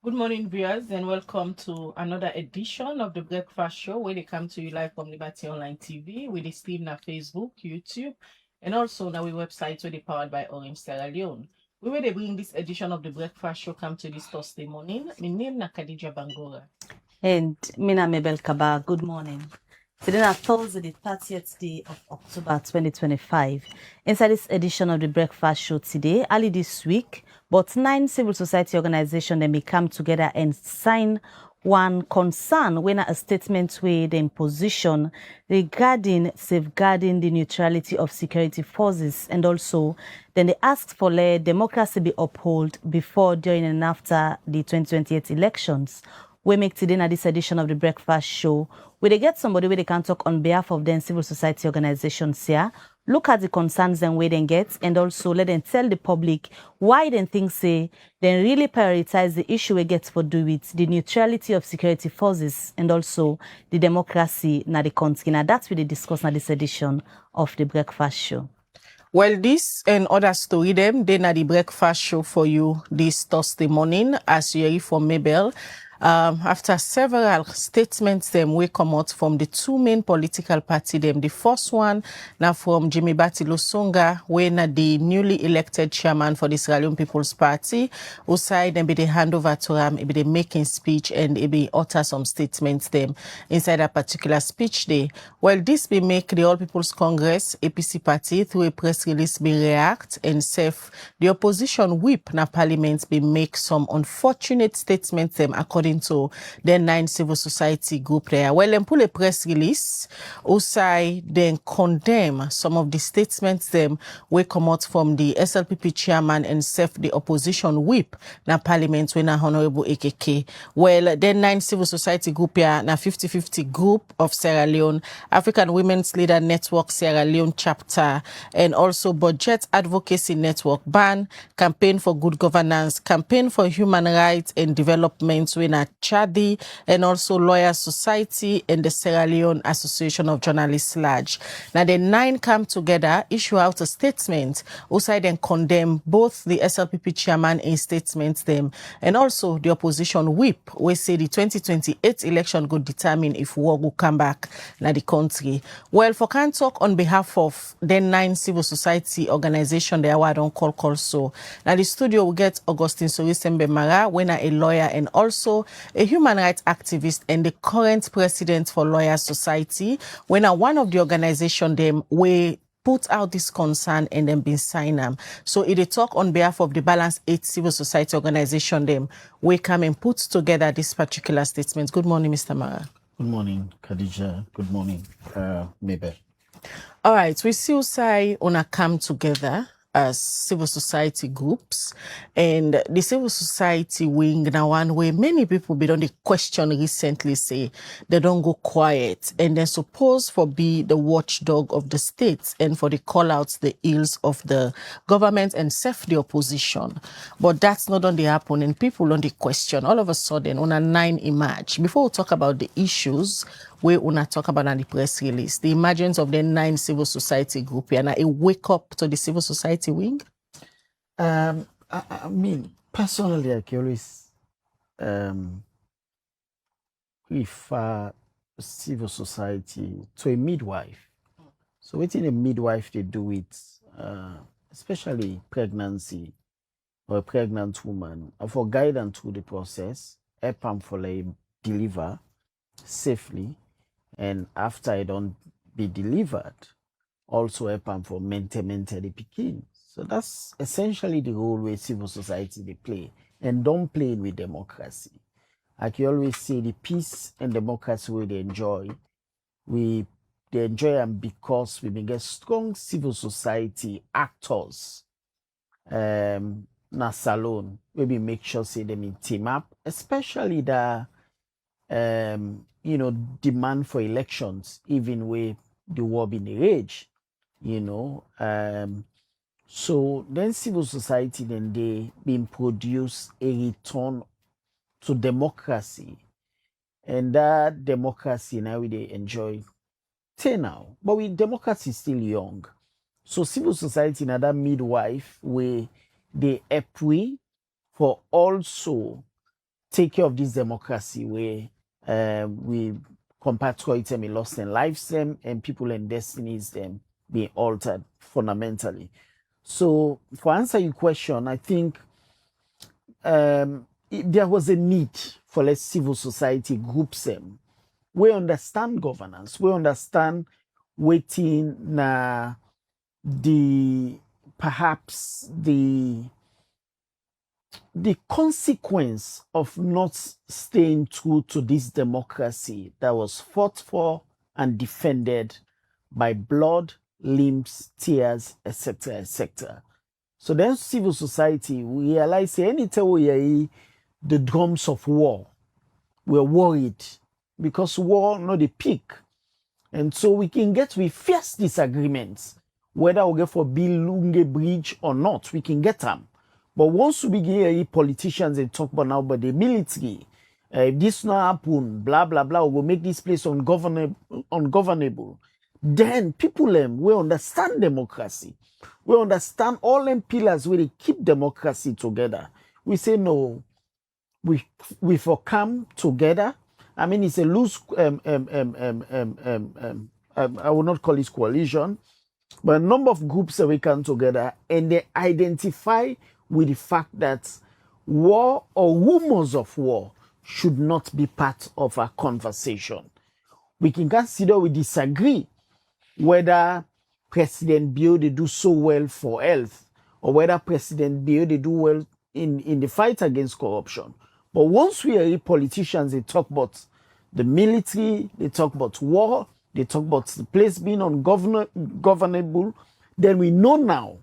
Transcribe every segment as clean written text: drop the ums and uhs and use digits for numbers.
Good morning, viewers, and welcome to another edition of the Breakfast Show, where they come to you live from Liberty Online TV with the stream na Facebook, YouTube, and also now we website where they powered by Orange Sierra Leone. We will they bring this edition of the Breakfast Show come to this Thursday morning. My name na Khadija Bangora. And Mina Mabel Kaba, good morning. Today is Thursday, the 30th day of October 2025. Inside this edition of the Breakfast Show today, early this week, but 9 civil society organizations may come together and sign one concern when a statement with in position regarding safeguarding the neutrality of security forces, and also then they asked for let democracy be upheld before, during and after the 2028 elections. We make today in this edition of the Breakfast Show, where they get somebody where they can talk on behalf of them civil society organizations here, look at the concerns and where they get, and also let them tell the public why they think say they really prioritize the issue we get for do with the neutrality of security forces and also the democracy na the country. Now that's what they discuss in this edition of the Breakfast Show. Well, this and other story them, then at the Breakfast Show for you this Thursday morning, as you hear from Mabel. After several statements them we come out from the two main political party them. The first one now from Jimmy Bati Lusonga, when the newly elected chairman for the Sierra Leone People's Party, who side them be the handover to him, be the making speech and it be utter some statements them inside a particular speech day. Well, this be make the All People's Congress APC party through a press release be react and say the opposition whip na parliament be make some unfortunate statements them according to the 9 civil society group there. Well, them pull a press release, Usai then condemn some of the statements them we come out from the SLPP chairman and self the opposition whip na parliament when na Honorable AKK. Well, the 9 civil society group here na 50-50 group of Sierra Leone, African Women's Leader Network Sierra Leone chapter, and also Budget Advocacy Network, BAN, Campaign for Good Governance, Campaign for Human Rights and Development, when Chadi, and also Lawyers Society and the Sierra Leone Association of Journalists Large. Now the 9 come together, issue out a statement, also then condemn both the SLPP chairman in statements them, and also the opposition whip, we say the 2028 election could determine if war will come back na the country. Well, for can talk on behalf of the 9 civil society organization there, I don't call so. Now the studio will get Augustine Sorie Sengbeh, when a lawyer and also a human rights activist and the current president for Lawyers Society, when one of the organization them we put out this concern and then been signed them. So it a talk on behalf of the Balance 8 civil society organization them we come and put together this particular statement. Good morning, Mr. Mara. Good morning, Khadija. Good morning, Mabel. All right, we still say on a come together as civil society groups, and the civil society wing now one way many people be on the question recently say they don't go quiet and they're supposed for be the watchdog of the states and for the call outs the ills of the government and self the opposition. But that's not on the happen and people on the question all of a sudden on a 9 emerge. Before we talk about the issues, we wanna talk about on the press release, the emergence of the 9 civil society group and a wake up to the civil society wing? I mean, personally, I can always refer civil society to a midwife. So within a midwife, they do it, especially pregnancy or a pregnant woman, for guidance through the process, help them for like deliver safely, and after it don't be delivered, also help them for maintain the pikin. So that's essentially the role where civil society they play, and don't play with democracy. I can always say the peace and democracy we they enjoy them because we may get strong civil society actors. Na salon, maybe make sure say them in team up, especially the demand for elections, even with the war being the rage, so then civil society then they been produce a return to democracy, and that democracy now we they enjoy till now, but with democracy still young. So civil society now that midwife where they help we for also take care of this democracy where we compatriots them lost their lives them and people and destinies them being altered fundamentally. So for answer your question, I think there was a need for less civil society groups them. We understand governance, we understand waiting na perhaps the consequence of not staying true to this democracy that was fought for and defended by blood, limbs, tears, etc., etc. So then civil society, we realize anytime we hear the drums of war, we're worried because war not the peak. And so we fierce disagreements, whether we get for build Lunge Bridge or not, we can get them. But once we begin politicians and talk about the military, if this not happen, blah, blah, blah, we will make this place ungovernable. Then people will understand democracy. We understand all them pillars where they keep democracy together. We say, no, we for come together. I mean, it's a loose, I will not call it coalition, but a number of groups that we come together and they identify with the fact that war or rumors of war should not be part of our conversation. We can consider we disagree whether President Bio they do so well for health or whether President Bio they do well in the fight against corruption. But once we are politicians, they talk about the military, they talk about war, they talk about the place being ungovernable, then we know now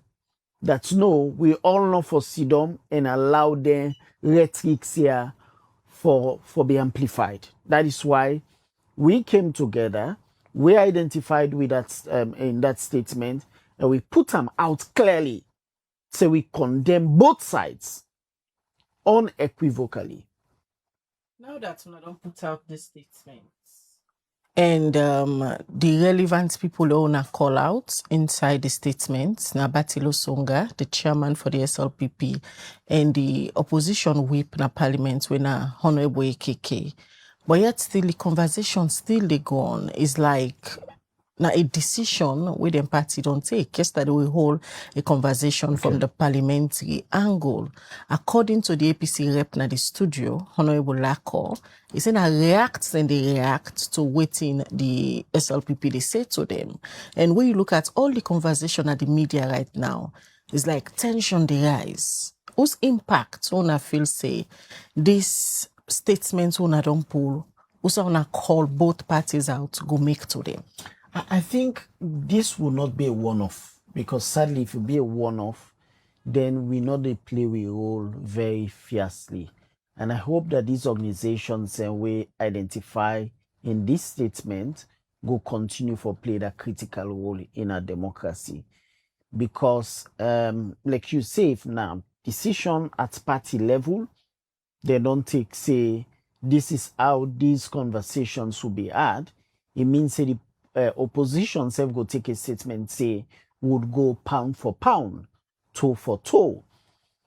that no, we all know for Sidom and allow the rhetorics here for be amplified. That is why we came together, we identified with that in that statement, and we put them out clearly. So we condemn both sides unequivocally. Now that we don't put out the statements and the relevant people own a call out inside the statements, Nabatilo Songa, the chairman for the SLPP, and the opposition whip na parliament when Honorable AKK. But yet still the conversation still they go on. It's like now a decision where the party don't take. Yesterday we hold a conversation from the parliamentary angle. According to the APC rep na the studio, Honorable Lako, he said they react to waiting the SLPP they say to them. And when you look at all the conversation at the media right now, it's like tension they rise. Whose impact on a feel say this statements on a don't pull, also on a call both parties out to go make to them? I think this will not be a one-off, because sadly, if it be a one-off, then we know they play a role very fiercely. And I hope that these organizations we identify in this statement will continue to play that critical role in our democracy. Because, like you say, if now decision at party level, they don't take, say, this is how these conversations will be had. It means say the opposition self go take a statement, say, would go pound for pound, toe for toe.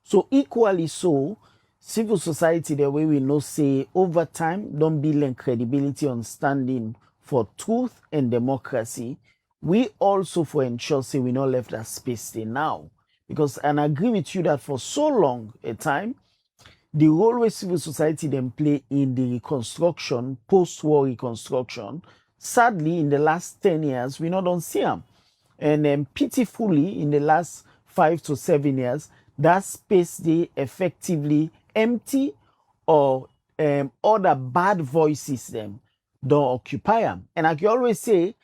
So equally so, civil society, the way we know, say, over time, don't build credibility on standing for truth and democracy. We also for ensure, say, we not left that space there now. Because, and I agree with you that for so long a time, the role where civil society then play in the reconstruction, post-war reconstruction, sadly, in the last 10 years, we not don't see them. And pitifully, in the last 5 to 7 years, that space they effectively empty, or other bad voices them don't occupy them. And I can always say,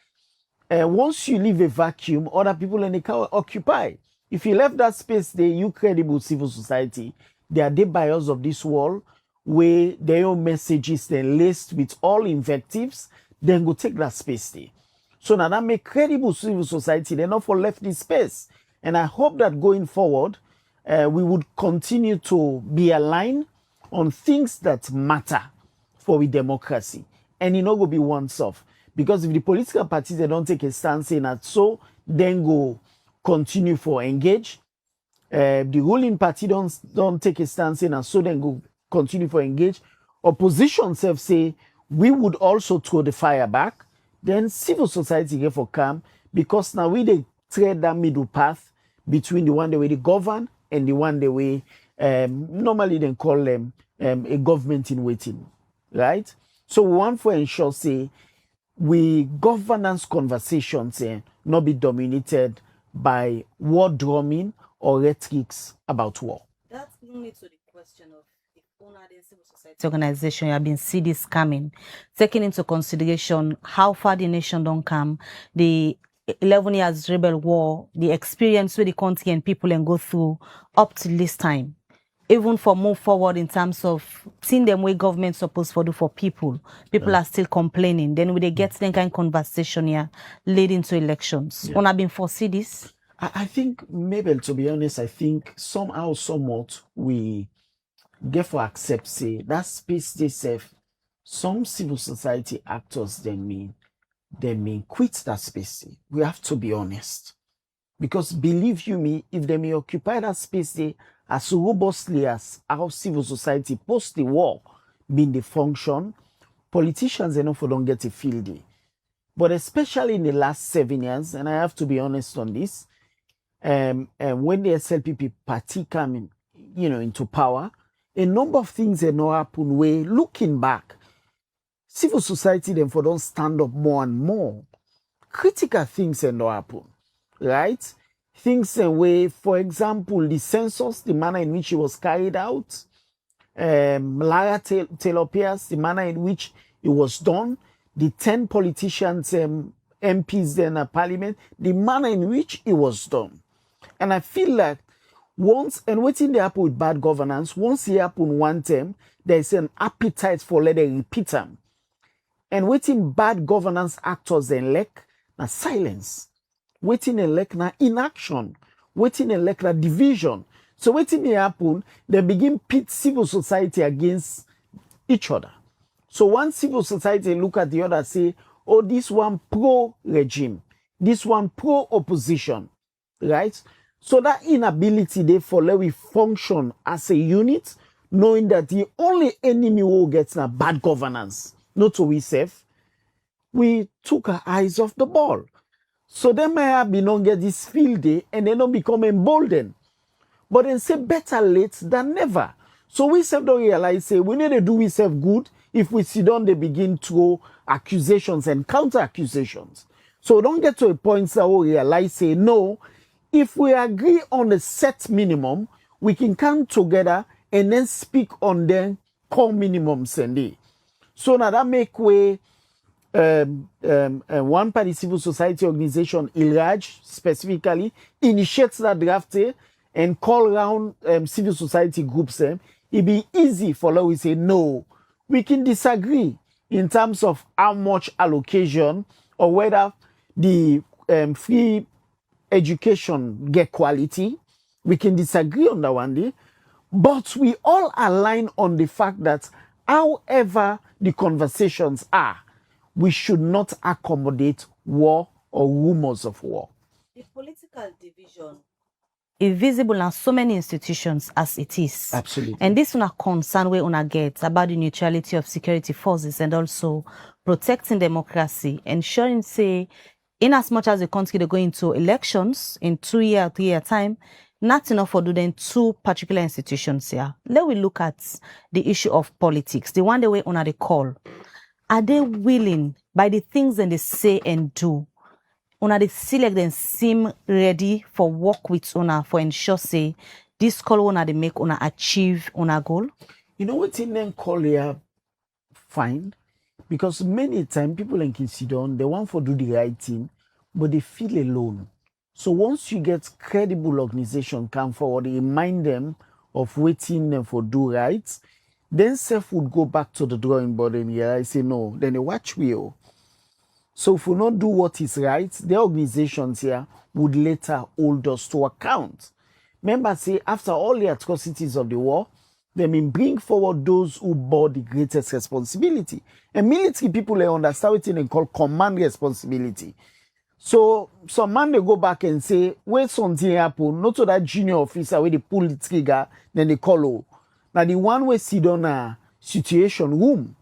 once you leave a vacuum, other people in the can occupy. If you left that space there, you credible civil society, they are the buyers of this world, where their own messages then laced with all invectives, then go take that space there. So now that make credible civil society, they're not for left this space. And I hope that going forward, we would continue to be aligned on things that matter for the democracy. And it not go be once off. Because if the political parties, they don't take a stance in that, so then go continue for engage. The ruling party don't take a stance in, and so then go continue for engage. Opposition self say we would also throw the fire back. Then civil society get for calm because now we they tread that middle path between the one the way they govern and the one the way normally they call them a government in waiting, right? So we want to ensure say we governance conversations not be dominated by war drumming or rhetorics about war. That brings me to the question of the owner and civil society organization you have been see this coming, taking into consideration how far the nation don't come, the 11 years rebel war, the experience where the country and people and go through up to this time. Even for move forward in terms of seeing them way government supposed to do for people. People are still complaining. Then we they get some kind of conversation here leading to elections. When I've been foresee this? I think, maybe to be honest, I think somehow, somewhat, we get for accept, say, that space they serve, some civil society actors, they mean quit that space. We have to be honest. Because believe you me, if they may occupy that space they, as robustly as our civil society post the war being the function, politicians enough don't get a field day. But especially in the last 7 years, and I have to be honest on this, when the SLPP party came into power, a number of things that not happen where looking back, civil society then for don't stand up more and more. Critical things that not happen, right? Things way, for example, the census, the manner in which it was carried out, Lara Taylor Pierce, the manner in which it was done, the 10 politicians, MPs then at parliament, the manner in which it was done. And I feel like once, and waiting they happen with bad governance, once it happen one time, there is an appetite for let them repeat them. And waiting bad governance actors then lack na silence. Waiting elect na inaction. Waiting elect na division. So waiting they happen, they begin pit civil society against each other. So one civil society look at the other say, oh, this one pro-regime, this one pro-opposition, right? So that inability therefore let we function as a unit, knowing that the only enemy will get na bad governance, not to we safe, we took our eyes off the ball. So they may have been on get this field day and they don't become emboldened. But then say better late than never. So we self don't realize say we need to do we self good if we sit down they begin to throw accusations and counter accusations. So don't get to a point that we realize say no, if we agree on a set minimum, we can come together and then speak on the core minimums and so now that make way one party civil society organization, ILRAJ specifically, initiates that draft and call around civil society groups. It be easy for us we say, no, we can disagree in terms of how much allocation or whether the free education get quality. We can disagree on that one day, but we all align on the fact that however the conversations are, we should not accommodate war or rumors of war. The political division is visible in so many institutions as it is. Absolutely. And this one a concern we una get about the neutrality of security forces and also protecting democracy, ensuring say in as much as the country they go into elections in 2 year, 3 year time, not enough for doing two particular institutions here. Let we look at the issue of politics, the one the way una they call. Are they willing, by the things that they say and do, una they see like them seem ready for work with una for ensure say this call una they make una achieve una goal? You know what in them call here fine? Because many times people in Kisidon, they want to do the right thing, but they feel alone. So once you get credible organization come forward, they remind them of waiting them for do right, then self would go back to the drawing board and realize, say no, then they watch wheel. So if we not do what is right, the organizations here would later hold us to account. Remember, say, after all the atrocities of the war, they mean bring forward those who bore the greatest responsibility. And military people, they understand what they call command responsibility. So some man they go back and say, where something happen, not to that junior officer where they pull the trigger, then they call. Now the one we sit on a situation room,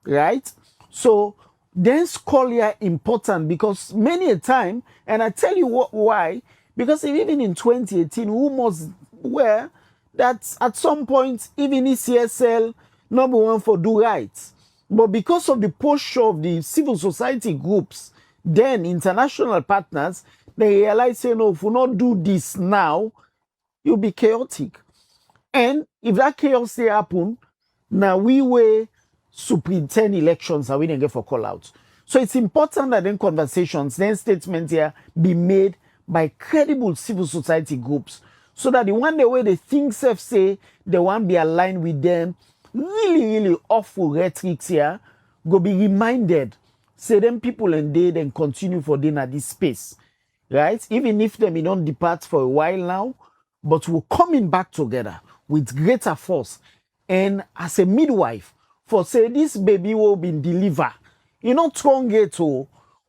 right? So then scholar important because many a time, and I tell you why, because even in 2018, rumors were that at some point, even ECSL, number one for do right. But because of the posture of the civil society groups, then international partners, they realize, say, no, if we not do this now, it'll be chaotic. And if that chaos they happen, now we will superintend elections and we didn't get for call out. So it's important that then conversations, then statements here be made by credible civil society groups so that the one the way they think self say they want be aligned with them, really awful rhetorics here, go be reminded, say them people and they then continue for dinner at this space, right? Even if they may not depart for a while now, but we're coming back together with greater force. And as a midwife, for say this baby will be delivered, you know, strong gate,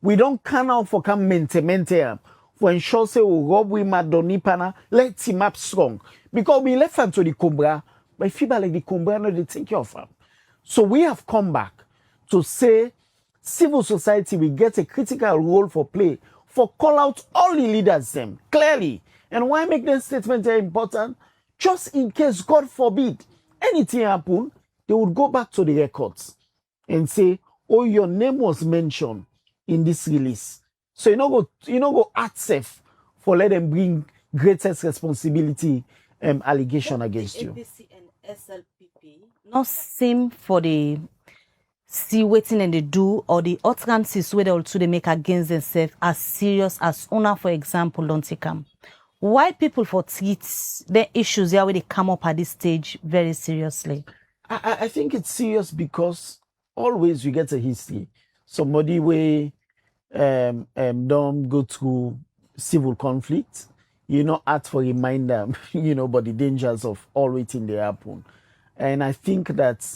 we don't can out for come mente for ensure say we rob we madoni pana, let him up strong. Because we left him to the Cobra, but if like the Cobra, no, they take care of him. So we have come back to say civil society will get a critical role for play for call out all the leaders them clearly. And why make that statement important? Just in case, God forbid, anything happen, they would go back to the records and say, oh, your name was mentioned in this release. So you know go act safe for let them bring greatest responsibility allegation against you. ABC and SLPP not same for the see waiting and they do or the utterances where they also they make against themselves as serious as owner, for example, don't take them. Why people for treat the issues here where they come up at this stage very seriously? I think it's serious because always you get a history. Somebody way don't go through civil conflict, you know, ask for reminder, you know, but the dangers of all waiting they happen. And I think that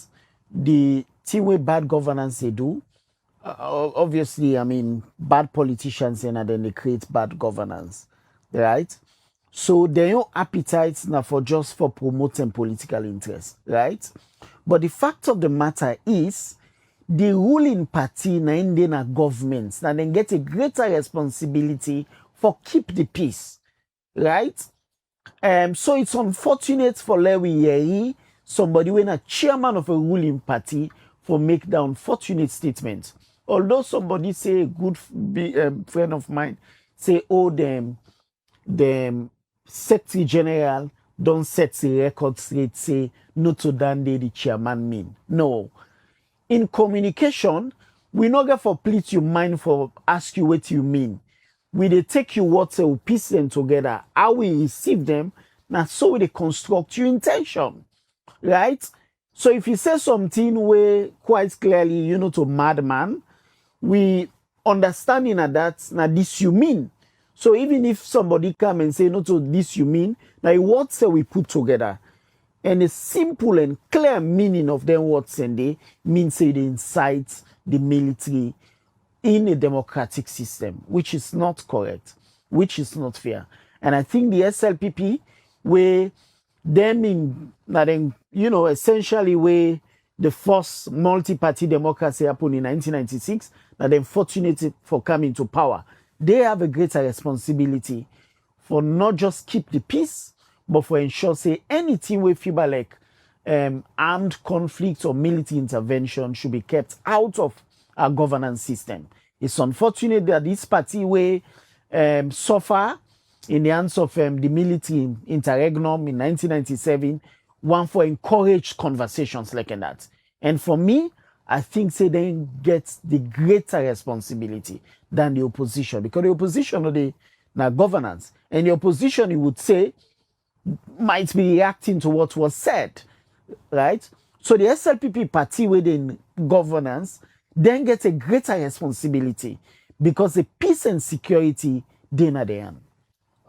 the thing with bad governance they do, obviously, I mean, bad politicians and then they create bad governance, right? So their own appetite now for just for promoting political interest, right? But the fact of the matter is, the ruling party na in the government now then get a greater responsibility for keep the peace, right? So it's unfortunate for Lewi Yeri, somebody when a chairman of a ruling party for make the unfortunate statement. Although somebody say a good friend of mine say, oh, them Secretary General don't set the record straight, say no to Dande the chairman mean. No. In communication, we not get for please you mind for ask you what you mean. We they take you what say we piece them together. How we receive them, now so we they construct your intention. Right? So if you say something where quite clearly, you know, to madman, we understanding that now this you mean. So even if somebody come and say no to this you mean, now what say we put together. And a simple and clear meaning of them words and they means say they incite the military in a democratic system, which is not correct, which is not fair. And I think the SLPP, where them in, you know, essentially where the first multi-party democracy happened in 1996, that they're fortunate for coming to power. They have a greater responsibility for not just keep the peace, but for ensure, say, anything we feel like armed conflict or military intervention should be kept out of our governance system. It's unfortunate that this party way suffer in the hands of the military interregnum in 1997, one for encourage conversations like that. And for me, I think say they get the greater responsibility than the opposition, because the opposition of the governance, and the opposition, you would say, might be reacting to what was said, right? So the SLPP party within governance then gets a greater responsibility because the peace and security they not there.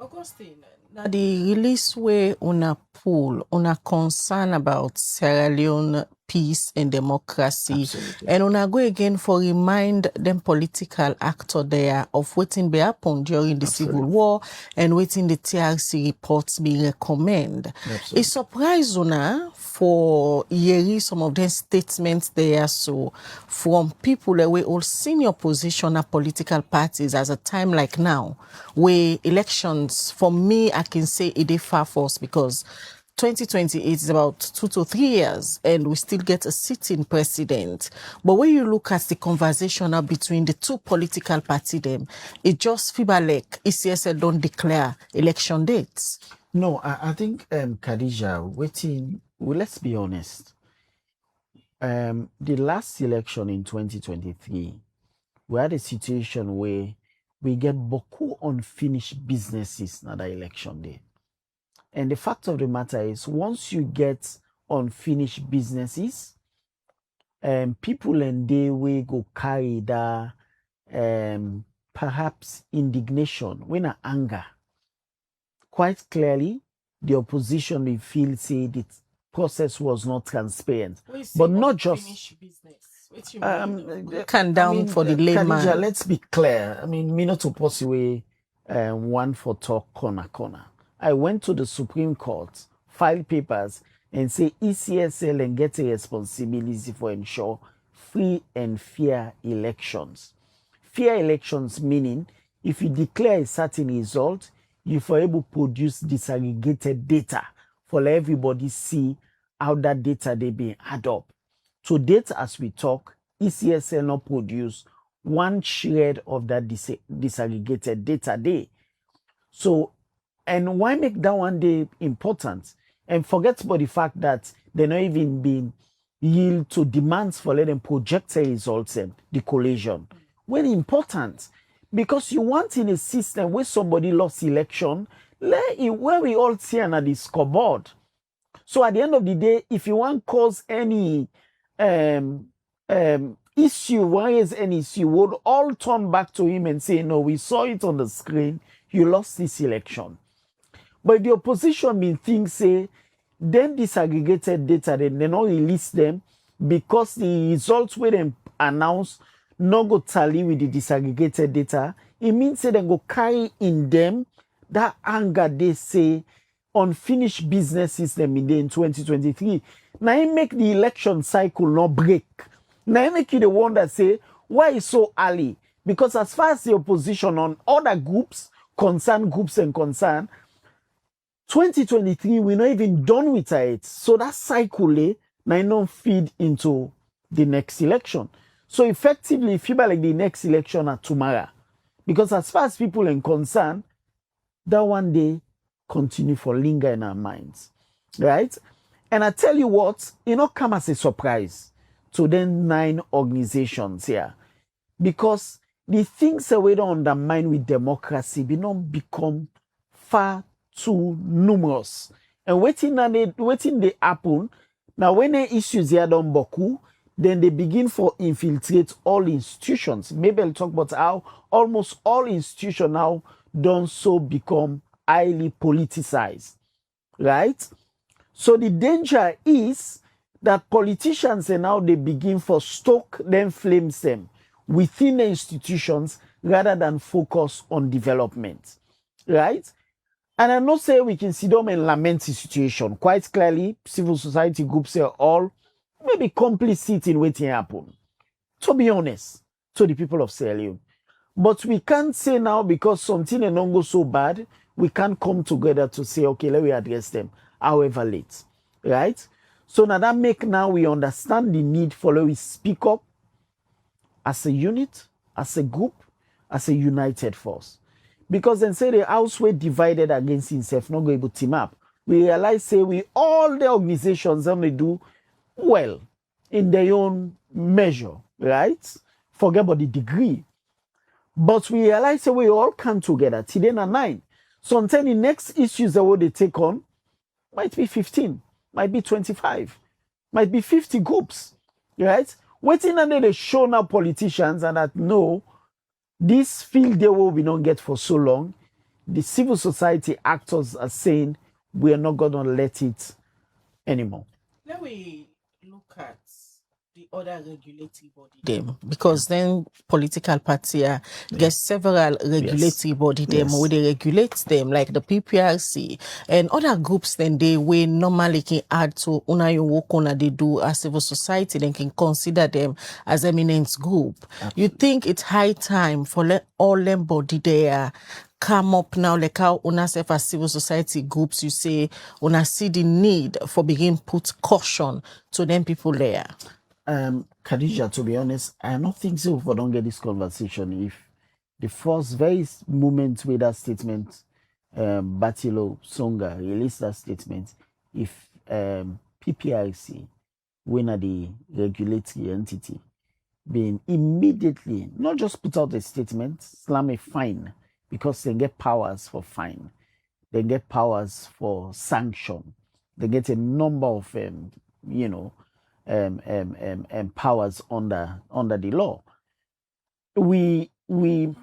Augustine, now the release where una pool, una concern about Sierra Leone peace and democracy. Absolutely. And una go again for remind them political actor there of wetin be happen during the Civil War and wetin the TRC reports be recommend. Absolutely. It surprise una for hearing some of them statements there so from people that we all senior position political parties as a time like now where elections for me I can say it is far for us because 2028 is about 2 to 3 years and we still get a sitting president. But when you look at the conversation now between the two political parties, them, it just feel like ECSL don't declare election dates. No, I think Khadija, waiting, well, let's be honest. The last election in 2023, we had a situation where we get beaucoup unfinished businesses na that election day. And the fact of the matter is, once you get unfinished businesses, people and they will go carry that perhaps indignation, when anger. Quite clearly, the opposition will feel say the process was not transparent, but not just. Can down for the layman. Khadija, let's be clear. I mean, me not to pass away one for talk corner. I went to the Supreme Court, filed papers, and say ECSL and get a responsibility for ensure free and fair elections. Fair elections meaning if you declare a certain result, you for able to produce disaggregated data for everybody see how that data they being add up. To date, as we talk, ECSL not produce one shred of that disaggregated data day. So, and why make that one day important? And forget about the fact that they're not even being yield to demands for let them project the results and the collation. Well, important because you want in a system where somebody lost election, where we all see on the scoreboard. So at the end of the day, if you want cause any issue, why is any issue, would all turn back to him and say, no, we saw it on the screen, you lost this election. But the opposition mean things say, then disaggregated data, then they not release them because the results where they announce not go tally with the disaggregated data. It means they go carry in them that anger they say unfinished businesses them in 2023. Now it make the election cycle not break. Now it make you the one that say, why is so early? Because as far as the opposition on other groups, concerned groups and concern, 2023, we're not even done with it. So that cycle, now not feed into the next election. So effectively, feel like the next election are tomorrow. Because as far as people are concerned, that one day continue for linger in our minds. Right? And I tell you what, it not come as a surprise to them 9 organizations here. Because the things that we don't undermine with democracy will not become far too numerous. And waiting they happen. Now when the issues here done boku, then they begin for infiltrate all institutions. Maybe I'll talk about how almost all institutions now don't so become highly politicized. Right? So the danger is that politicians and now they begin for stoke them flames them within the institutions rather than focus on development. Right? And I'm not saying we can sit down and lament the situation. Quite clearly, civil society groups are all maybe complicit in what happened. To be honest, to the people of Sierra Leone. But we can't say now because something and not go so bad, we can't come together to say, okay, let me address them, however late. Right? So now that make now we understand the need for we speak up as a unit, as a group, as a united force. Because then say the house were divided against himself, not going to team up. We realize say we all the organizations only do well in their own measure, right? Forget about the degree. But we realize say we all come together. Today na 9. Sometimes the next issues that they take on might be 15, might be 25, might be 50 groups, right? Waiting under the show now politicians and that no, this field they will we not get for so long. The civil society actors are saying we are not going to let it anymore. Let me look at the other regulatory body them, because then political party get several regulatory body them Yes. where they regulate them, like the PPRC and other groups. Then they will normally can add to una your work on they do as civil society, then can consider them as eminent group. You think it's high time for all them body there come up now, like how una self as civil society groups, you say una see the need for begin put caution to them people there? Khadija, to be honest, I don't think so if I don't get this conversation. If the first very moment where that statement, Batilo Songa released that statement, if PPIC, when are the regulatory entity, being immediately not just put out a statement, slam a fine, because they get powers for fine, they get powers for sanction, they get a number of powers under the law. We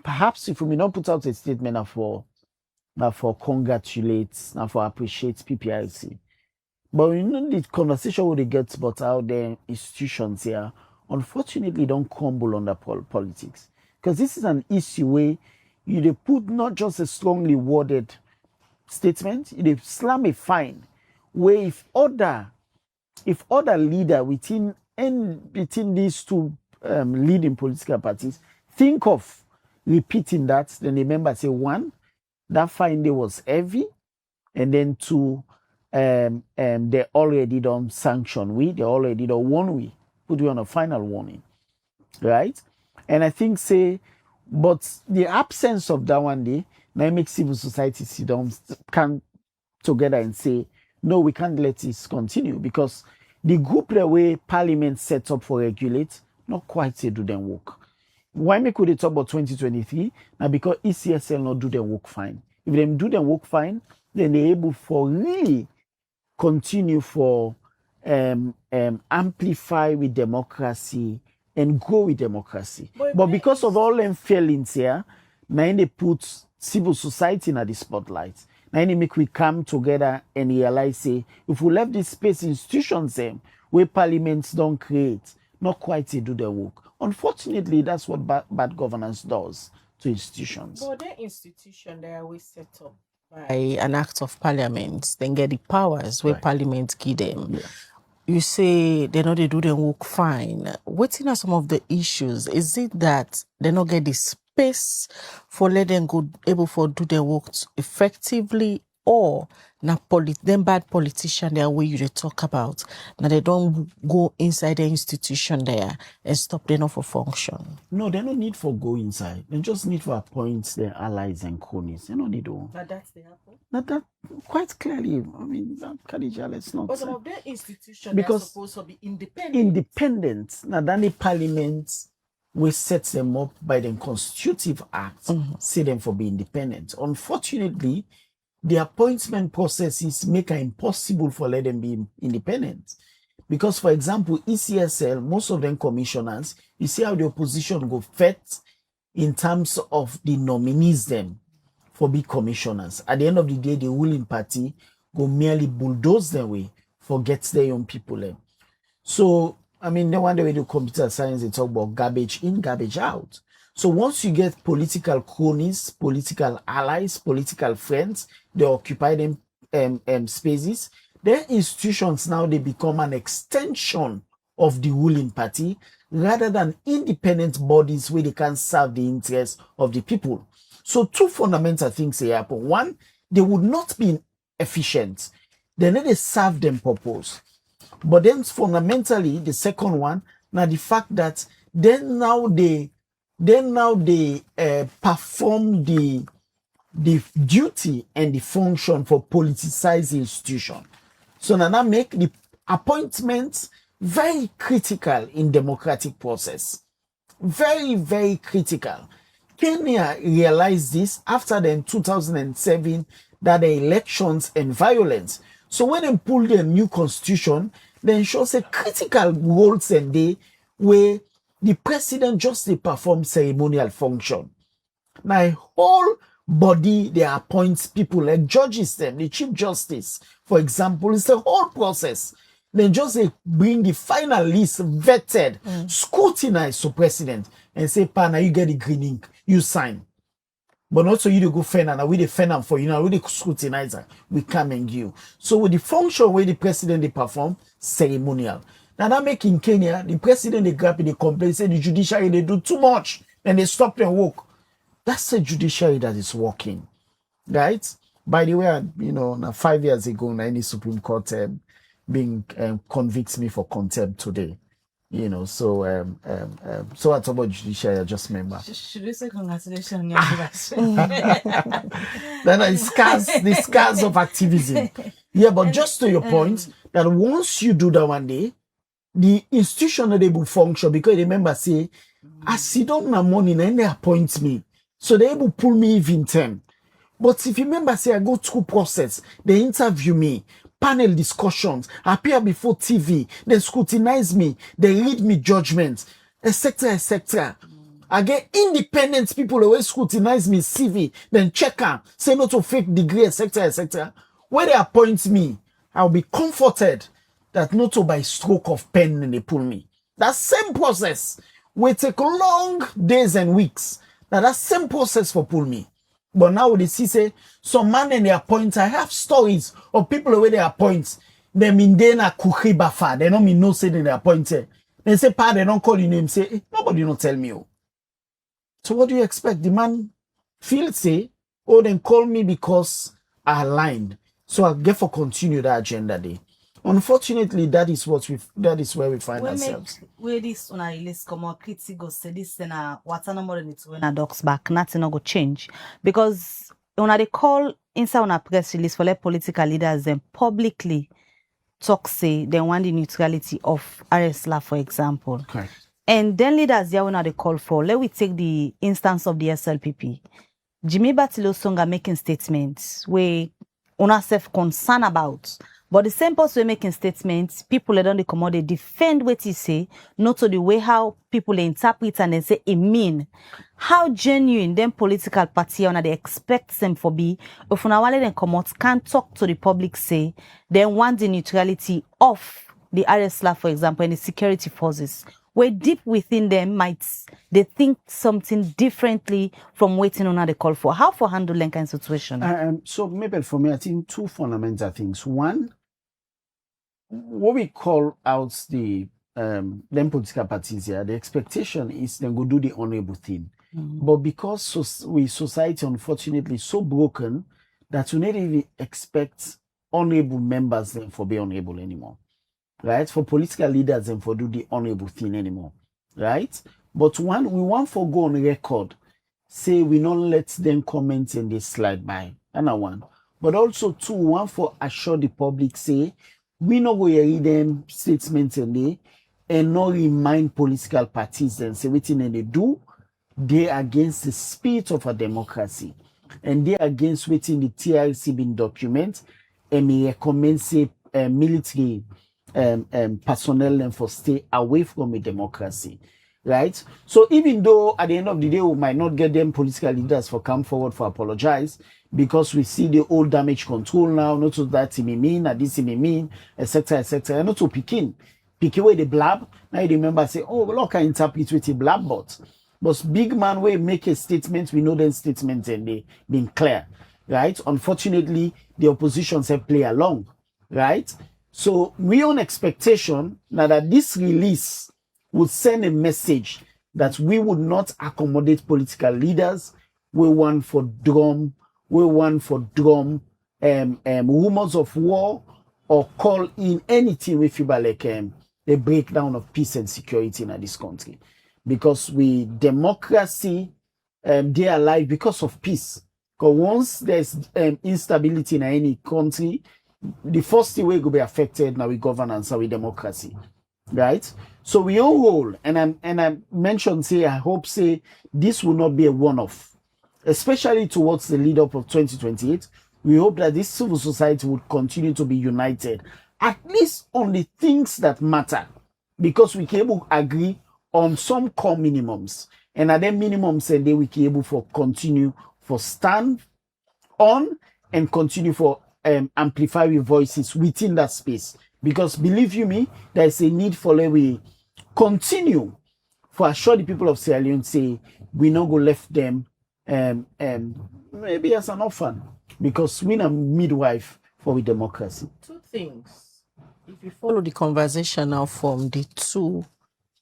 perhaps, if we may not put out a statement now for congratulate, now for appreciate PPIC, but the conversation would get about how the institutions here unfortunately don't crumble under politics, because this is an issue where you put not just a strongly worded statement, you slam a fine where if other leader within these two leading political parties think of repeating that, then the members say, one, that fine day was heavy, and then two, they already done sanction they already done warn put you on a final warning, right? And I think but the absence of that one day now makes civil society sit down, come together and say, no, we can't let this continue, because the group the way Parliament set up for regulate, not quite say do them work. Why make we talk about 2023? Now because ECSL not do their work fine. If they do their work fine, then they're able for really continue for amplify with democracy and grow with democracy. But because of all them failings here, now they put civil society in the spotlight. Now they make we come together and realize, say, if we left this space, institutions where parliaments don't create, not quite to do their work. Unfortunately, that's what bad governance does to institutions. But the institution they are always set up by an act of parliament, then get the powers where parliament give them. Yeah. You say they know they do their work fine. What are some of the issues? Is it that they not get the space for let them go able for do their work effectively, or now them bad politician there way you they talk about now they don't go inside the institution there and stop them for function? No, they don't need for go inside. They just need for appoint their allies and cronies. They don't need to. But that's the apple. Not that quite clearly. I mean, Khadija, let's not. But some of their institutions because are supposed to be independent. Independent. Now, then the parliament will set them up by the constitutive act, say them for be independent. Unfortunately, the appointment processes make it impossible for let them be independent. Because, for example, ECSL, most of them commissioners, you see how the opposition go fet in terms of the nominees them for big commissioners. At the end of the day, the ruling party go merely bulldoze their way for get their young people in. So, I mean, the one way do computer science, they talk about garbage in, garbage out. So once you get political cronies, political allies, political friends, they occupy them spaces, their institutions now, they become an extension of the ruling party rather than independent bodies where they can serve the interests of the people. So two fundamental things here happen. One, they would not be efficient. They need to serve them purpose. But then fundamentally, the second one, now the fact that then now they perform the duty and the function for politicized institution. So now that make the appointments very critical in democratic process. Very, very critical. Kenya realized this after the 2007 that the elections and violence. So when they pull the new constitution, then shows a critical roles and day where the president just perform ceremonial function. Now whole body they appoint people like judges them, the chief justice, for example, it's the whole process. then just bring the final list, vetted, scrutinized to president, and say, "Pana, you get the green ink, you sign." But not so you to go fend and we the fend for you now, we the scrutinizer, we come and you. So with the function where the president they perform, ceremonial. Now that make in Kenya, the president they grab in the complaint, say the judiciary they do too much, and they stop and walk. That's the judiciary that is working. Right? By the way, now 5 years ago, any Supreme Court being convicts me for contempt today. So I talk about judiciary, I just remember. Should we say congratulations on your Then the scars of activism. Yeah, but just to your point, that once you do that one day, the institution that they will function, because remember, say, I sit down in the morning and they appoint me. So they will pull me even 10. But if you remember, say, I go through process, they interview me, panel discussions, appear before TV, they scrutinize me, they read me judgments, etc., etc. I get independent people who always scrutinize me CV, then check her, say not to fake degree, etc., etc. When they appoint me, I'll be comforted that not to by stroke of pen and they pull me. That same process will take long days and weeks. Now that same process for pull me. But now they see say some man and they appoint. I have stories of people where they appoint. They mean they na kukri bafa. They don't mean no say they appointed. They say pa they don't call your name. Say nobody don't tell me. So what do you expect? The man feel say, oh then call me because I aligned. So I get for continue that agenda day. Unfortunately, that is where we find ourselves. Where this on a list come out, critics say this and what's no more than it when a dog's back, nothing no go change. Because when they call inside on a press release for let political leaders then publicly talk say they want the neutrality of RSLA, for example. Correct. And then leaders there when they call for, let we take the instance of the SLPP. Jimmy Batilo Songa making statements where una self concern about. But the same person making statements, people that don't come out, they defend what he say, not to the way how people interpret and they say it mean. How genuine them political party and they expect them for be, if unawale then come out, can't talk to the public say, they want the neutrality of the RSLA, for example, and the security forces. Where deep within them they think something differently from waiting on the call for. How for handle that kind of situation? So maybe for me, I think two fundamental things. One, what we call out the them political parties here, the expectation is they go do the honorable thing. But because society unfortunately so broken that we don't even expect honorable members then for be honorable anymore. Right? For political leaders and for do the honorable thing anymore. Right? But one, we want for go on record, say we not let them comment and they slide by. Another one. But also two, one for assure the public, say, we not go read them statements and not remind political parties and say what they do, they against the spirit of a democracy. And they against what in the TRC been document and may recommend say military personnel and for stay away from a democracy, right? So even though at the end of the day we might not get them political leaders for come forward for apologize because we see the old damage control now, not to that me mean, and this me mean, etc., etc., and not to pick away the blab. Now you remember say, oh, look, I interpret with a blab, but big man way make a statement, we know them statements and they been clear, right? Unfortunately, the oppositions have play along, right? So we own expectation now that this release would send a message that we would not accommodate political leaders. We want for drum rumors of war or call in anything we feel like a breakdown of peace and security in this country. Because we democracy they are alive because of peace. Because once there's instability in any country, the first thing we go be affected now with governance and with democracy, right? So we all roll, and I mentioned say I hope say this will not be a one-off, especially towards the lead up of 2028. We hope that this civil society would continue to be united, at least on the things that matter, because we can able to agree on some core minimums, and at them minimums, and then we can able for continue for stand on and continue for amplify your voices within that space, Because believe you me, there is a need for we continue for assure the people of Sierra Leone say we not go left them maybe as an orphan because we a midwife for we democracy. Two things. If you follow the conversation now from the two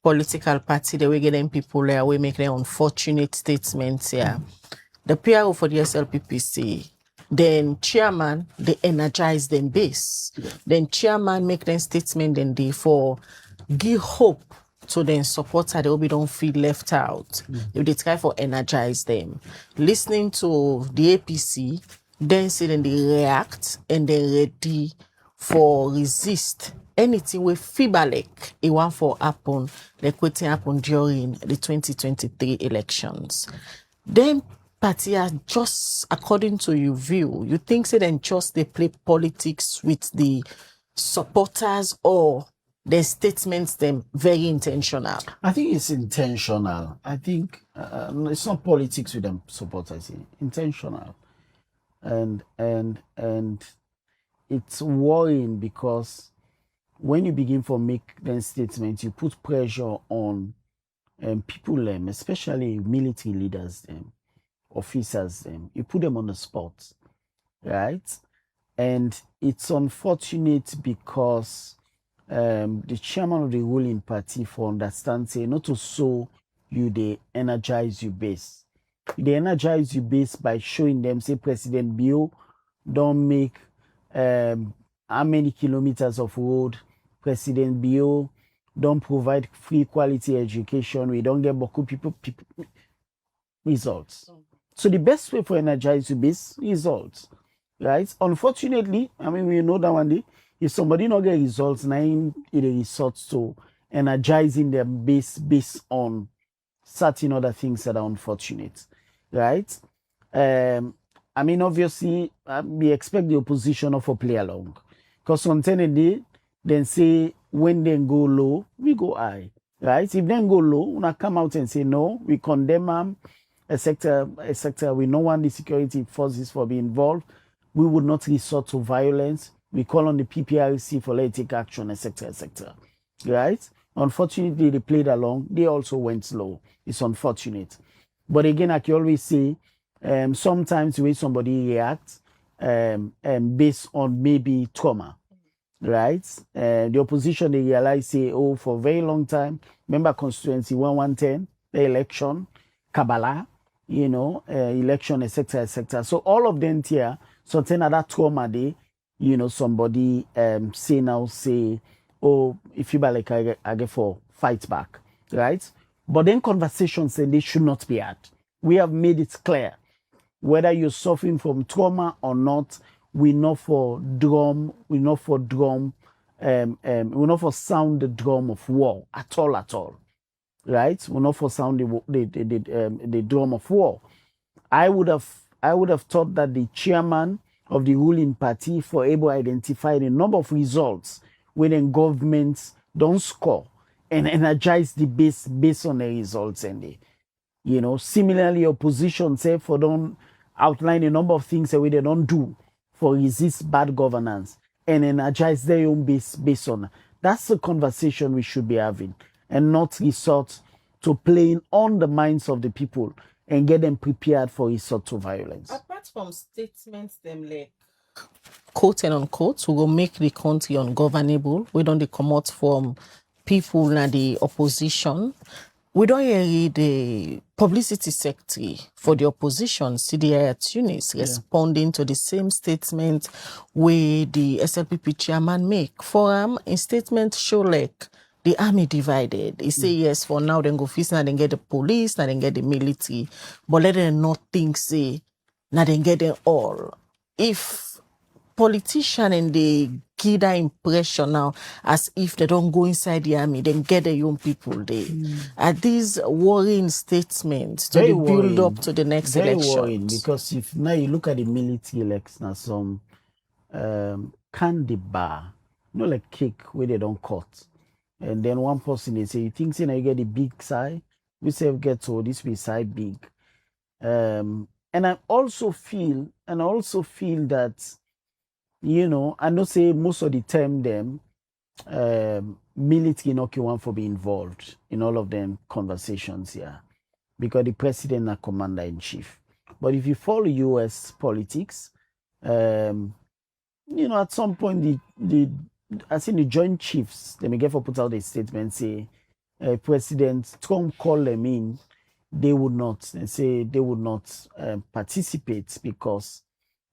political party, they were getting people there, we make their unfortunate statements here. The PRO for the SLPPC, then chairman, they energize them base. Then chairman make them statement, then they for give hope to then supporter, they will be don't feel left out. If they try for energize them. Listening to the APC, then say then they react and they ready for resist anything with feeble it want for happen, like what happened during the 2023 elections. Then party are just according to your view, you think say then just they play politics with the supporters or their statements them very intentional? I think it's intentional. I think it's not politics with them supporters, intentional, and it's worrying because when you begin to make them statements, you put pressure on people, especially military leaders, officers, you put them on the spot, right? And it's unfortunate because the chairman of the ruling party for understand say not to so you they energize your base. They energize your base by showing them say President Bio don't make how many kilometers of road. President Bio don't provide free quality education. We don't get beaucoup people results. So the best way for energize your base results, right? Unfortunately, I mean we know that one day if somebody not get results, now it resorts to energizing their base based on certain other things that are unfortunate, right? I mean, obviously, we expect the opposition not for play along. Because on 10 a day, then say when they go low, we go high, right? If they go low, we come out and say no, we condemn a sector, we don't want the security forces for being involved. We would not resort to violence. We call on the PPRC for let take action, etc., right? Unfortunately, they played along. They also went slow. It's unfortunate. But again, I can always say, sometimes the way somebody reacts based on maybe trauma, right? The opposition, they realize, say, oh, for a very long time, remember constituency 1110, the election, Kabbalah, election, etc., So all of them here, something at that trauma day, somebody say, oh, if you like, I get for fight back, right? But then conversations say they should not be had. We have made it clear. Whether you're suffering from trauma or not, we not for sound the drum of war at all, right? We're not for sound the drum of war. I would have thought that the chairman of the ruling party for able to identify the number of results when governments don't score and energize the base based on the results and similarly opposition say for don't outline a number of things that they don't do for resist bad governance and energize their own base based on that's the conversation we should be having and not resort to playing on the minds of the people and get them prepared for resort to violence. Apart from statements them like quote and unquote, we will make the country ungovernable. We don't come out from people and the opposition. We don't hear the publicity secretary for the opposition, CDI Tunis, responding to the same statement where the SLPP chairman make. For in statement show like the army divided. He say yes, for now then go fist, now then get the police, now then get the military, but let them not think say, now then get them all. If politician and they give that impression now as if they don't go inside the army, then get the young people there. Are these worrying statements to the build up to the next election? Worrying because if now you look at the military elections, some candy bar, like cake where they don't cut. And then one person they say, you think you get the big side? We say get to this be side big. And I also feel that I know say most of the time them military not want for be involved in all of them conversations here because the president is commander-in-chief. But if you follow US politics, at some point I think the Joint Chiefs, they may get for put out a statement say President Trump call them in, they would not participate because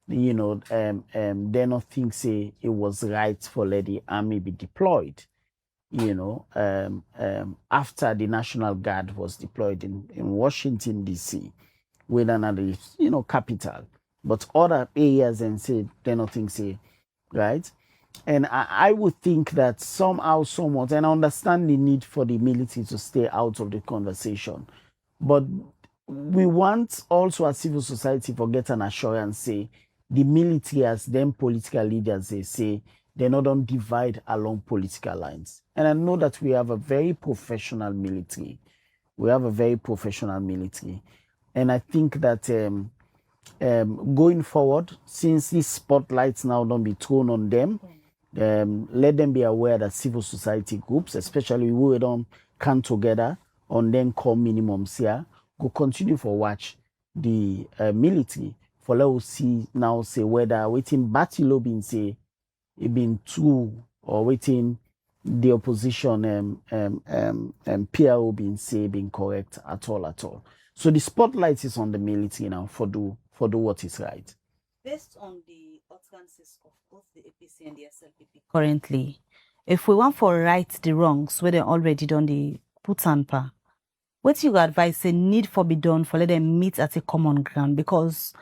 they not think say it was right for let the army be deployed. After the National Guard was deployed in Washington D.C. with another capital, but other areas and say they not think say right. And I would think that somehow, somewhat, and I understand the need for the military to stay out of the conversation, but we want also as civil society to get an assurance, say, the military as them political leaders, they say, they not don't divide along political lines. And I know that we have a very professional military. And I think that going forward, since these spotlights now don't be thrown on them, let them be aware that civil society groups, especially who don't come together on them core minimums here, go continue for watch the military for let us see now say whether waiting battle been say it been true or waiting the opposition PRO been say being correct at all. So the spotlight is on the military now for do what is right. Based on the utterances of both the APC and the SLPP currently, if we want for right the wrongs where they already done the put and pa, what you advise say need for be done for let them meet at a common ground? Because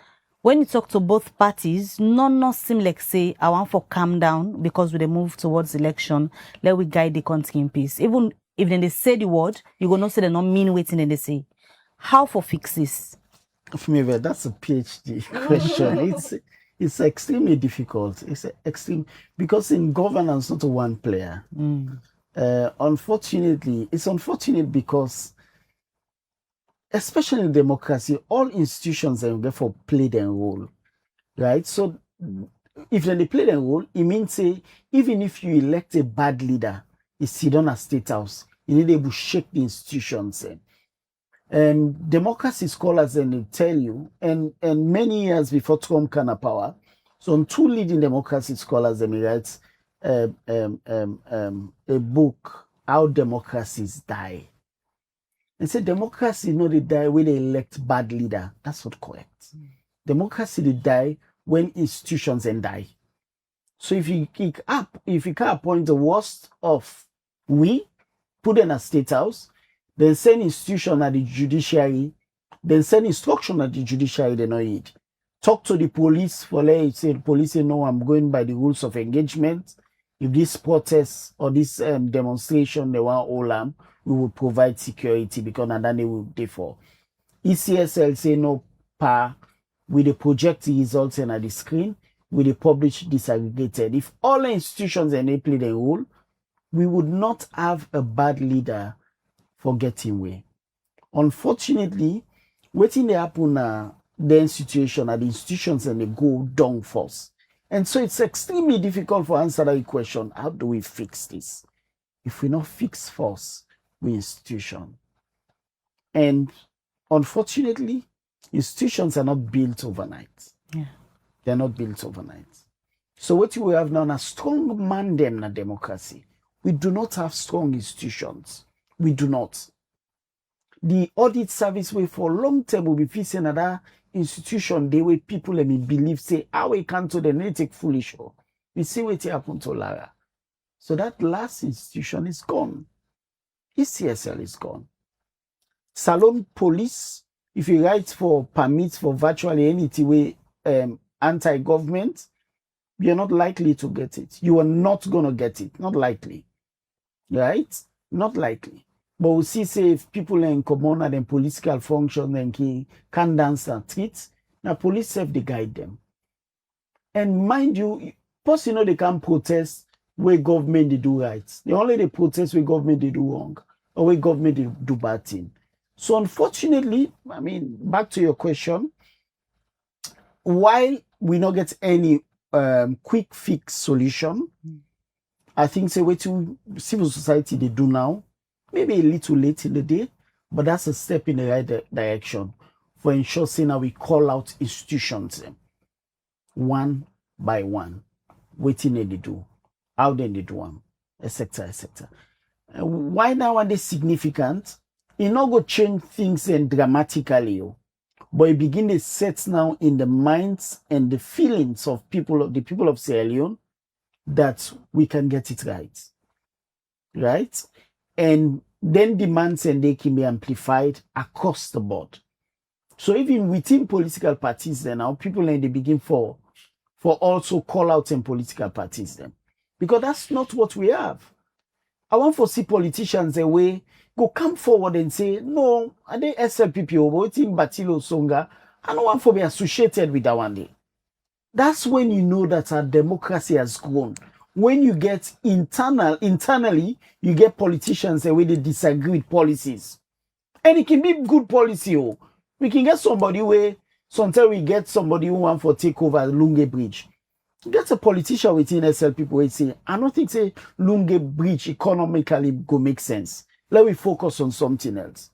when you talk to both parties, none seem like say I want for calm down because we they move towards election, let we guide the country in peace. Even if then they say the word, you gonna say they not mean waiting and they say. How for fix this? For me, that's a PhD question. It's extremely difficult. It's extreme because in governance, not a one player. Unfortunately, it's unfortunate because, especially in democracy, all institutions therefore play their role, right? So if they play their role, it means say even if you elect a bad leader, it's sit on a state house, you need to shake the institutions. Democracy scholars then they tell you, and many years before Trump came to power, so on two leading democracy scholars they write a book, How Democracies Die. And say democracy no they die when they elect bad leader. That's not correct. Democracy they die when institutions then die. So if you can appoint the worst of we, put in a state house, then send institution at the judiciary, then send instruction at the judiciary, they not need. Talk to the police for let say the police say no, I'm going by the rules of engagement. If this protest or this demonstration they want all we will provide security because then they will defer. ECSL say no pa with the project the results and at the screen, with the publish disaggregated. If all the institutions and they play their role, we would not have a bad leader for getting way. Unfortunately, waiting they happen the situation at the institutions and they go down first. And so it's extremely difficult for answer that question. How do we fix this? If we not fix first, we institution. And unfortunately, institutions are not built overnight. Yeah. They're not built overnight. So what we have now a strong mandem in democracy. We do not have strong institutions. We do not. The audit service way for a long time will be facing another institution they way people let me believe say how we can to the native foolish. We see what happened to Lara. So that last institution is gone. ECSL is gone. Salon police, if you write for permits for virtually anything way anti-government, you're not likely to get it. You are not gonna get it. Not likely. Right? Not likely. But we see say if people are in common and political function and can dance and treat, now police have to guide them. And mind you, first they can protest where government they do right. They only they protest where government they do wrong or where government they do bad thing. So unfortunately, I mean, back to your question, while we not get any quick fix solution, I think say what civil society they do now, maybe a little late in the day, but that's a step in the right direction for ensuring that we call out institutions one by one, waiting they do, how then they do them, etc. etc. Why now are they significant? It not go change things dramatically, but it begin to set now in the minds and the feelings of the people of Sierra Leone that we can get it right? And then demands and they can be amplified across the board. So even within political parties, then now people they begin for also call out in political parties then, because that's not what we have. I want to see politicians away go come forward and say, no, I they SLPP over in Batilo Songa. I don't want to be associated with that one day. That's when you know that our democracy has grown. When you get internally, you get politicians the way they disagree with policies. And it can be good policy. Oh. We can get somebody where sometimes we get somebody who want for take over Lunge Bridge. Get a politician within SL people who say, I don't think say Lunge Bridge economically go make sense. Let me focus on something else.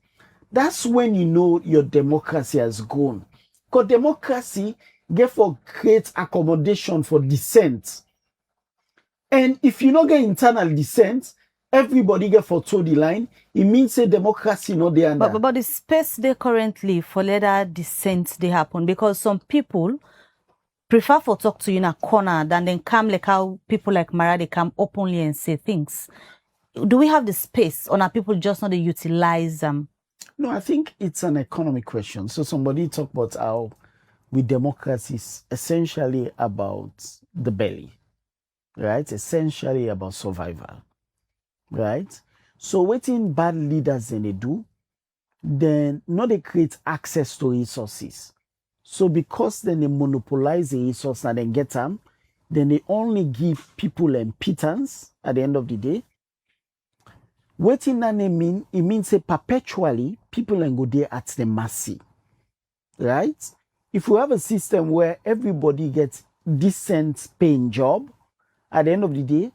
That's when you know your democracy has grown. Because democracy get for create accommodation for dissent. And if you not get internal dissent, everybody get for toe the line, it means say democracy not there. But the space they currently for later dissent they happen, because some people prefer for talk to you in a corner than then come like how people like Mara they come openly and say things. Do we have the space, or are people just not to utilize them? No, I think it's an economic question. So somebody talk about how with democracy is essentially about the belly, right? Essentially about survival, right? So waiting bad leaders then they do, then not they create access to resources. So because then they monopolize the resource and then get them, then they only give people impotence at the end of the day. Waiting that they mean, it means say perpetually people and go there at the mercy, right? If we have a system where everybody gets decent paying job, at the end of the day,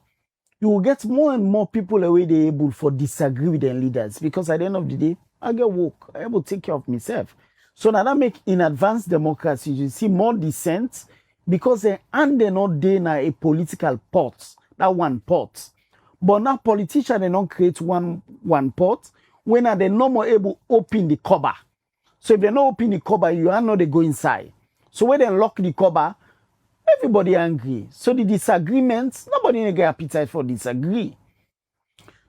you will get more and more people away they able for disagree with their leaders, because at the end of the day, I get woke, I able to take care of myself. So now that make in advanced democracy, you see more dissent because they're not there a political pot, that one pot. But now politicians they don't create one pot when are they no more able to open the cover. So if they not open the cover, you are not they go inside. So when they lock the cover, everybody angry. So the disagreements, nobody get appetite for disagree.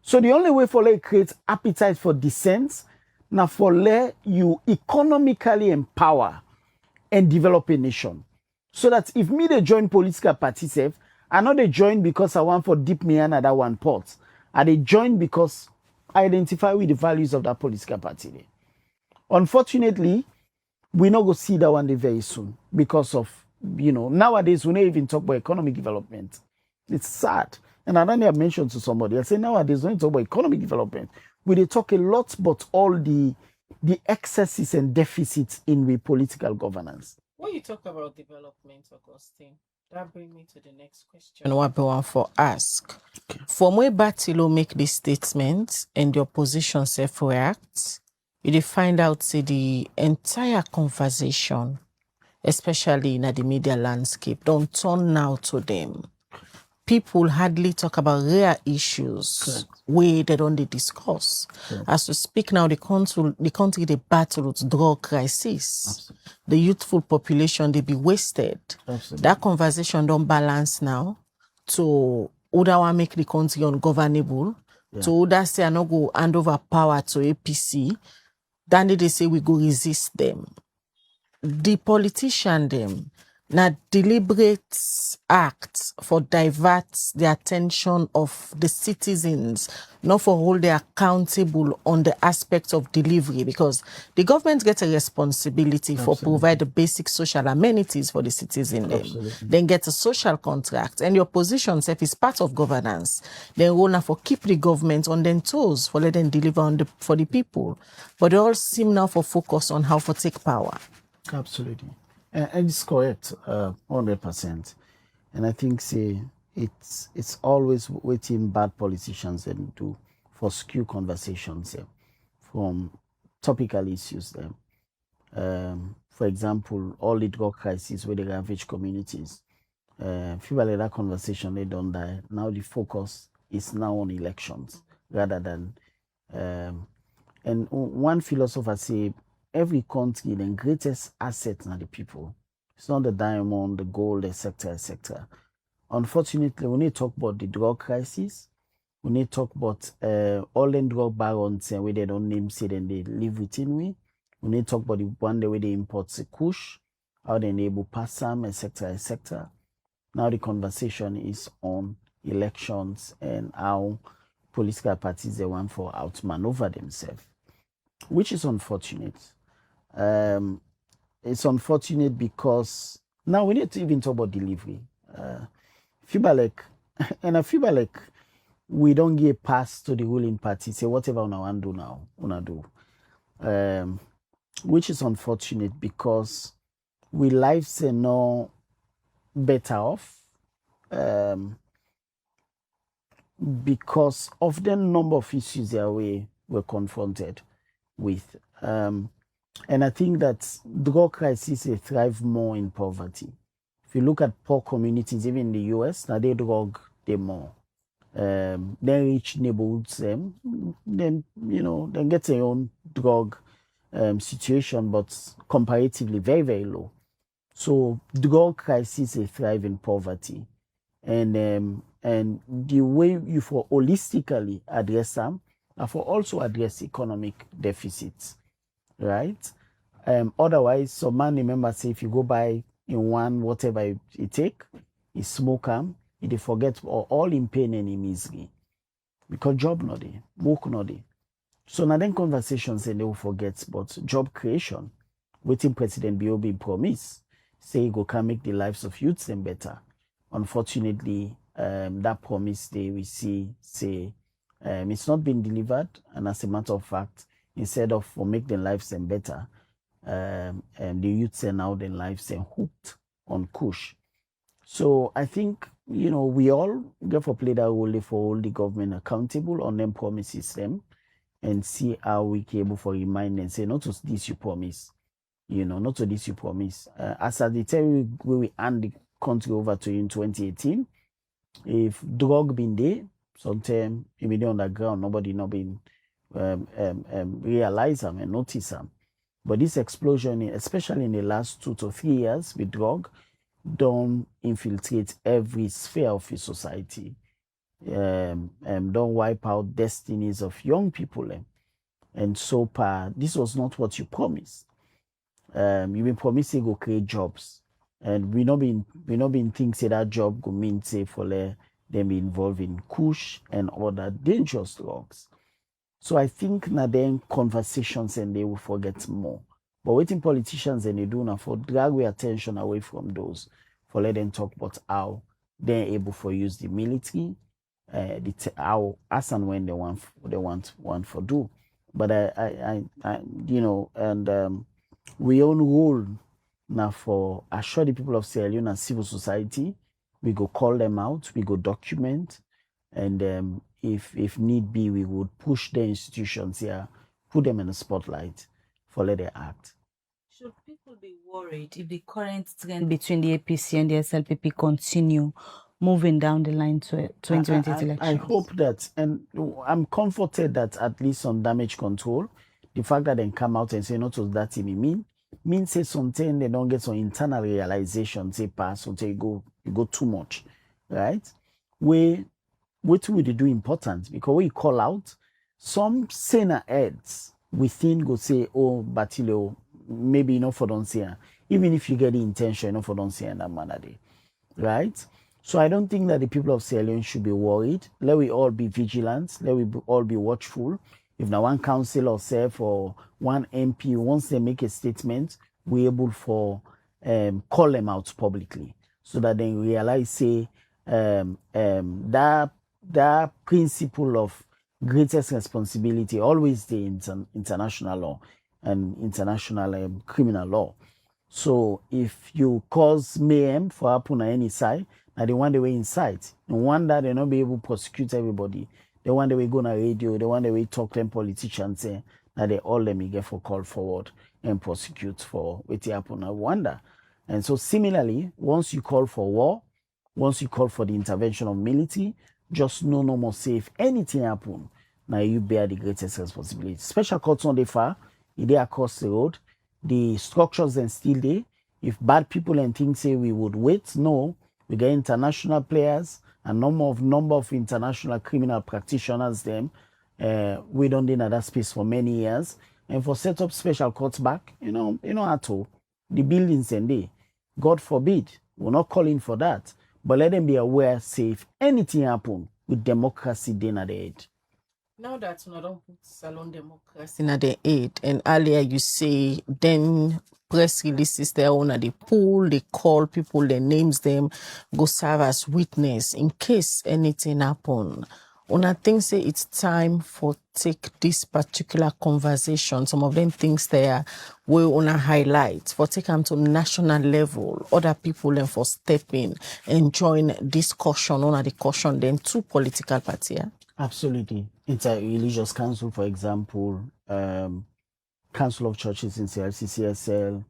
So the only way for like create appetite for dissent, now for let you economically empower and develop a nation. So that if me they join political parties, I know they join because I want for dip me another one pot. And they join because I identify with the values of that political party. Unfortunately, we not go see that one day very soon because of, nowadays we don't even talk about economic development. It's sad. And I don't have mentioned to somebody, I say nowadays we don't talk about economic development. We talk a lot about all the excesses and deficits in the political governance. When you talk about development, Augustine, that brings me to the next question. What I want to ask. Okay. From where Batilo make this statement and the opposition self-react, you find out say the entire conversation, especially in the media landscape, don't turn now to them. People hardly talk about rare issues where they don't discuss. Correct. As we speak now, the country they battle with drug crisis. Absolutely. The youthful population they be wasted. Absolutely. That conversation don't balance now. To other one make the country ungovernable. Yeah. To other say I not go hand over power to APC. Then they say we go resist them. The politician them na deliberate act for divert the attention of the citizens, not for hold them accountable on the aspect of delivery, because the government gets a responsibility for provide the basic social amenities for the citizen. Then get a social contract, and the opposition self is part of governance. Then role for keep the government on their toes for let them deliver for the people, but they all seem now for focus on how to take power. Absolutely. And it's correct, 100%. And I think, say, it's always waiting bad politicians and do for skew conversations from topical issues. For example, all the drug crises where they ravage communities. Feel like that conversation they don't die. Now the focus is now on elections rather than. And one philosopher say every country the greatest asset are the people. It's not the diamond, the gold, etc., etc. Unfortunately, when you talk about the drug crisis, when you talk about all the drug barons where they don't name say then they live within we. When you talk about the one the way they import the kush, how they enable pass some, etc., etc. Now the conversation is on elections and how political parties they want for outmaneuver themselves, which is unfortunate. It's unfortunate because now we need to even talk about delivery. Feel like, and I feel like we don't get pass to the ruling party. Say whatever una want do now, una do, which is unfortunate because we lives are no better off because of the number of issues that we were confronted with. And I think that drug crisis they thrive more in poverty. If you look at poor communities, even in the US, now they drug they more. Then rich neighborhoods, then then get their own drug situation, but comparatively very, very low. So drug crisis they thrive in poverty. And the way you for holistically address them and for also address economic deficits, right? Otherwise, some man remember say if you go buy in one whatever you take, you smoke them, you forget all in pain and in misery. Because job not there, work not there. So now then conversations and they will forget but job creation, waiting President B.O.B. promise, say go can make the lives of youths them better. Unfortunately, that promise they we see say it's not been delivered, and as a matter of fact, instead of for make their lives them better, the youths are now their lives are hooked on kush. So I think we all get for play that role for hold the government accountable on them promises them and see how we can able for remind and say not to this you promise, not to this you promise. As I tell you, we hand the country over to you in 2018. If drug been there, sometimes it be on the ground, nobody not been realize them and notice them. But this explosion, especially in the last 2 to 3 years with drug, don't infiltrate every sphere of the society. Don't wipe out destinies of young people. And so far, this was not what you promised. You've been promising to create jobs. And we not been think say that job go mean say for them be involved in kush and other dangerous drugs. So I think now then conversations and they will forget more. But waiting politicians and they do now for drag their attention away from those, for let them talk about how they're able for use the military, how as and when they want for do. But we own role now for assure the people of Sierra Leone and civil society. We go call them out, we go document, and if need be, we would push the institutions here, put them in the spotlight for let them act. Should people be worried if the current trend between the APC and the SLPP continue moving down the line to 2020 elections? I hope that, and I'm comforted that at least on damage control, the fact that they come out and say not to that team means say something they don't get some internal realization, say pass or say you go too much, right? What would they do important? Because when you call out, some senior heads within go say, oh, Batilio, maybe for don't say, even if you get the intention, for don't say in that manner, right? So I don't think that the people of Sierra Leone should be worried. Let we all be vigilant. Let we all be watchful. If now one councillor or one MP, once they make a statement, we're able for call them out publicly so that they realize, say, that principle of greatest responsibility always the international law and international criminal law. So if you cause mayhem for happen on any side, Now the one they were inside. No wonder they not be able to prosecute everybody. The one they we go on radio, the one they we talk them politicians say that they all let me get for call forward and prosecute for what happen. I wonder. And so similarly, once you call for war, once you call for the intervention of military, just no more say if anything happen, now you bear the greatest responsibility. Special courts on the far, they across the road, the structures and still there. If bad people and things say we would wait, no, we get international players, a number of international criminal practitioners. Them, we don't in that space for many years, and for set up special courts back, at all the buildings and they, God forbid, we're not calling for that, but let them be aware, say if anything happen with democracy, then at the head. Now that we don't put salon democracy in the aid, and earlier you say then press releases their own, they pull, they call people, they names them, go serve as witness in case anything happen. Una think say it's time for take this particular conversation. Some of them things there will una highlight for take them to national level. Other people then for step in and join discussion on the caution then two political parties. Yeah? Absolutely. Inter-religious council, for example, Council of Churches in CLCCSL,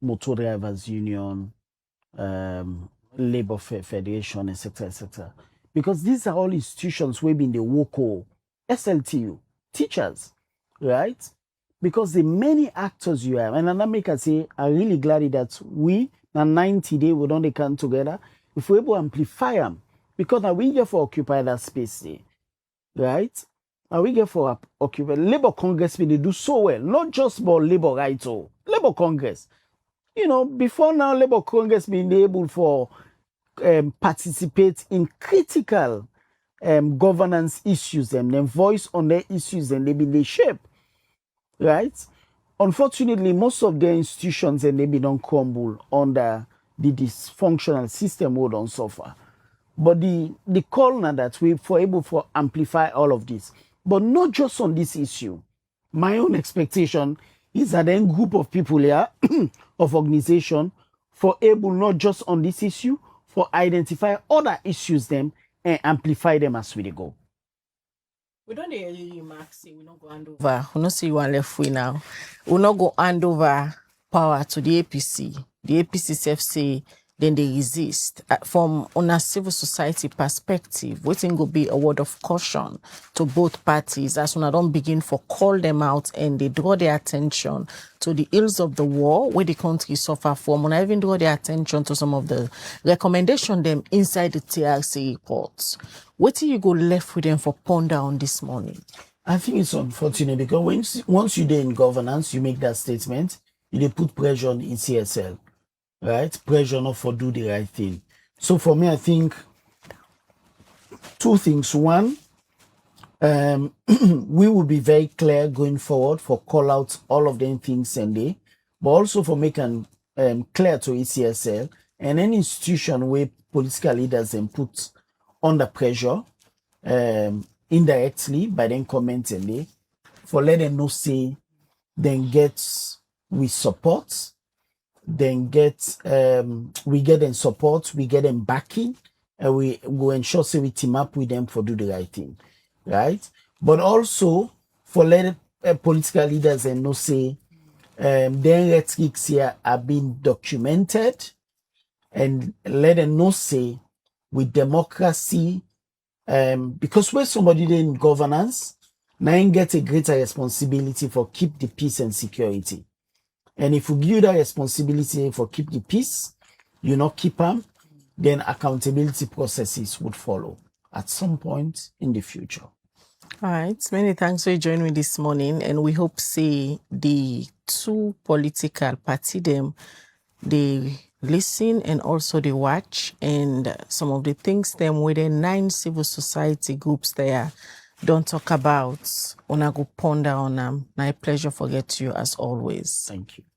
Motor Drivers Union, Labour Federation, etc., etc. Because these are all institutions where been the WOCO, SLTU, teachers, right? Because the many actors you have, and Anamika say, I'm really glad that we, now 90 days, we don't come together. If we're able to amplify them, because now we get for occupy that space there, right? Now we get for occupy. Labour Congress, they do so well, not just about Labour rights, Labour Congress. Before now, Labour Congress being able for participate in critical governance issues and then voice on their issues and they shape, right? Unfortunately, most of the institutions and they don't crumble under the dysfunctional system we don't suffer. But the call now that we for able to amplify all of this, but not just on this issue. My own expectation is that a group of people here, of organization, for able not just on this issue, for identify other issues them and amplify them as we go. We don't really remark say we not go hand over. We not say you want left way now. We not go hand over power to the APC. The APC self say then they resist. From on a civil society perspective, waiting will be a word of caution to both parties as when I don't begin for call them out and they draw their attention to the ills of the war where the country suffer from. And I even draw their attention to some of the recommendation them inside the TRC reports. What do you go left with them for ponder on this morning? I think it's unfortunate because once you're in governance, you make that statement, you put pressure on ECSL. Right? Pressure not for do the right thing. So for me, I think two things. One, we will be very clear going forward for call out all of them things and they, but also for making clear to ECSL and any institution where political leaders then put under pressure indirectly by them comments and they, for let them know say then get we support. Then we get them support, we get them backing, and we go ensure say we team up with them for do the right thing, right? But also for let political leaders and know say their rhetorics here are being documented, and let them know say with democracy, because when somebody in governance, now get a greater responsibility for keep the peace and security. And if you give that responsibility for keep the peace, you not keep them, then accountability processes would follow at some point in the future. All right. Many thanks for joining me this morning. And we hope see the two political party them, they listen and also they watch. And some of the things them with the 9 civil society groups there don't talk about. Una go ponder on them. My pleasure forget you as always. Thank you.